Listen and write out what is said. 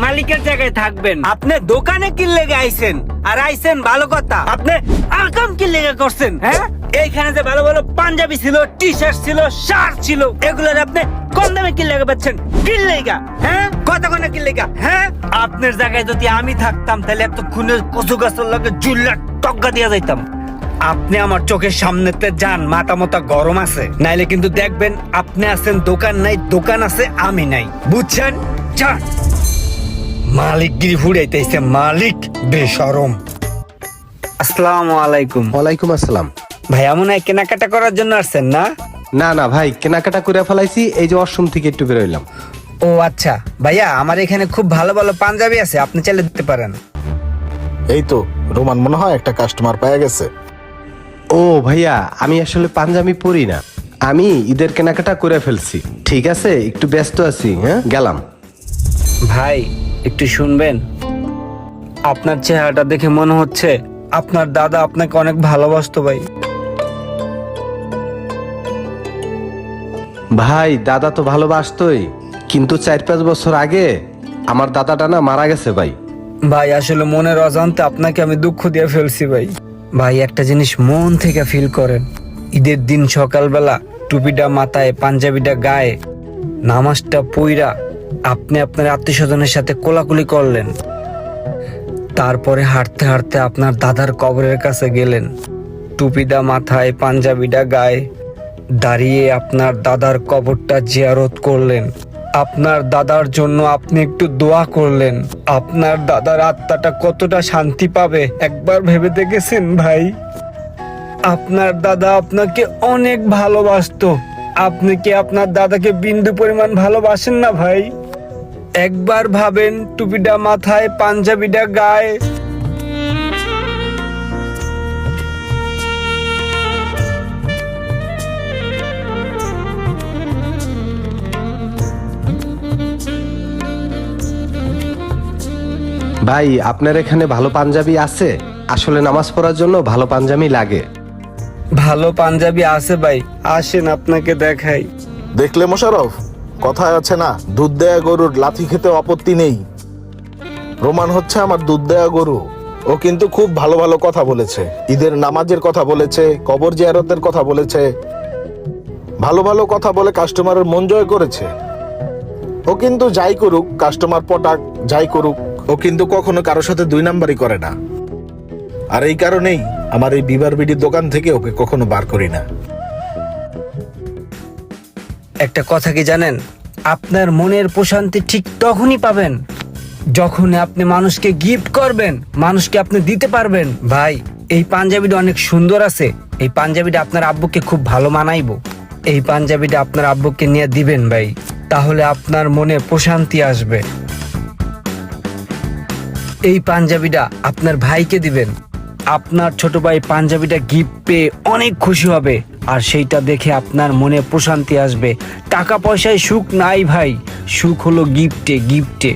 মালিকের জায়গায় থাকবেন। আপনি দোকানে কি লেগে আইছেন? আর আইছেন ভালো কথা, আপনি আকাম কি লেগে করছেন? হ্যাঁ, এইখানে যে ভালো ভালো পাঞ্জাবি ছিল, টি শার্ট ছিল, শার্ট ছিল, এগুলোর আপনি কম দামে কি লেগে পাচ্ছেন? কি লেগা? হ্যাঁ, কতক্ষণে কি লেগা? হ্যাঁ, আপনার জায়গায় যদি আমি থাকতাম তাহলে এত খুনে কচু গাছের লগে জুল্লা টক্কা দিয়া যাইতাম। আপনি আমার চোখের সামনেতে যান, মাথা মতা গরম আছে, নাইলে কিন্তু দেখবেন আপনি আছেন দোকান নাই, দোকান আছে আমি নাই, বুঝছেন? যান। মালিকগিরি ফুড়াইতেছে, মালিক বেশরম। আসসালামু আলাইকুম। ওয়ালাইকুম আসসালাম। ভাইয়া মনে হয় কেনাকাটা করার জন্য আসছেন না? না না ভাই, কেনাকাটা করে ফেলাইছি, এই যে ওয়াশরুম থেকে একটু বেরোইলাম। ও আচ্ছা ভাইয়া, আমার এখানে খুব ভালো ভালো পাঞ্জাবি আছে, আপনি চাইলে দিতে পারেন। এই তো রোমান মনে হয় একটা কাস্টমার পেয়ে গেছে। ও ভাইয়া, আমি আসলে পাঞ্জাবি পরি না, আমি ঈদের কেনাকাটা করে ফেলছি। ঠিক আছে, একটু ব্যস্ত আছি, হ্যাঁ গেলাম। ভাই একটু শুনবেন? আপনার চেহারাটা দেখে মনে হচ্ছে আপনার দাদা আপনাকে অনেক ভালোবাসতো ভাই। ভাই দাদা তো ভালোবাসতোই, কিন্তু 4-5 বছর আগে আমার দাদাটা না মারা গেছে ভাই। ভাই আসলে মনের অজান্তে আপনাকে আমি দুঃখ দিয়ে ফেলছি ভাই। ভাই একটা জিনিস মন থেকে ফিল করেন, ঈদের দিন সকালবেলা টুপিটা মাথায়, পাঞ্জাবিটা গায়ে, নামাজটা পইরা আপনি আপনার আত্মীয় স্বজনের সাথে কোলাকুলি করলেন, তারপরে হাঁটতে হাঁটতে আপনার দাদার কবরের কাছে গেলেন, টুপিটা মাথায়, পাঞ্জাবিটা গায়ে, দাঁড়িয়ে আপনার দাদার কবরটা জিয়ারত করলেন, আপনার দাদার জন্য আপনি একটু দোয়া করলেন। আপনার দাদার আত্মাটা কতটা শান্তি পাবে একবার ভেবে দেখেছেন ভাই? আপনার দাদা আপনাকে অনেক ভালোবাসতো, আপনি কি আপনার দাদাকে বিন্দু পরিমাণ ভালোবাসেন না ভাই? একবার ভাবেন, টুপিটা মাথায়, পাঞ্জাবিটা গায়ে। ভাই আপনার এখানে ভালো পাঞ্জাবি আছে? আসলে নামাজ পড়ার জন্য ভালো পাঞ্জাবি লাগে। ভালো পাঞ্জাবি আছে ভাই, আসেন আপনাকে দেখাই। দেখলে মোশাররফ, কথায় আছে না, দুধ দেয়া গরুর লাথি খেতে আপত্তি নেই। রোমান হচ্ছে আমার দুধ দেয়া গরু। ও কিন্তু খুব ভালো ভালো কথা বলেছে, ঈদের নামাজের কথা বলেছে, কবর জিয়ারতের কথা বলেছে, ভালো ভালো কথা বলে কাস্টমারের মন জয় করেছে। ও কিন্তু যাই করুক, কাস্টমার পটাক যাই করুক, ও কিন্তু কখনো কারোর সাথে দুই নাম্বারই করে না। আর এই কারণেই আমার এই বিবার বিডির দোকান থেকে ওকে কখনো বার করি না। একটা কথা কি জানেন, আপনার মনের প্রশান্তি ঠিক তখনই পাবেন যখন আপনি মানুষকে গিফট করবেন, মানুষকে আপনি দিতে পারবেন। ভাই এই পাঞ্জাবিটা অনেক সুন্দর আছে, এই পাঞ্জাবিটা আপনার আব্বুকে খুব ভালো মানাইবো, এই পাঞ্জাবিটা আপনার আব্বুকে নিয়ে দিবেন ভাই, তাহলে আপনার মনে প্রশান্তি আসবে। এই পাঞ্জাবিটা আপনার ভাইকে দিবেন, আপনার ছোট ভাই পাঞ্জাবিটা গিফট পেয়ে অনেক খুশি হবে, আর সেইটা দেখে আপনার মনে প্রশান্তি আসবে। টাকা পয়সায় সুখ নাই ভাই, সুখ হলো গিফটে, গিফটে।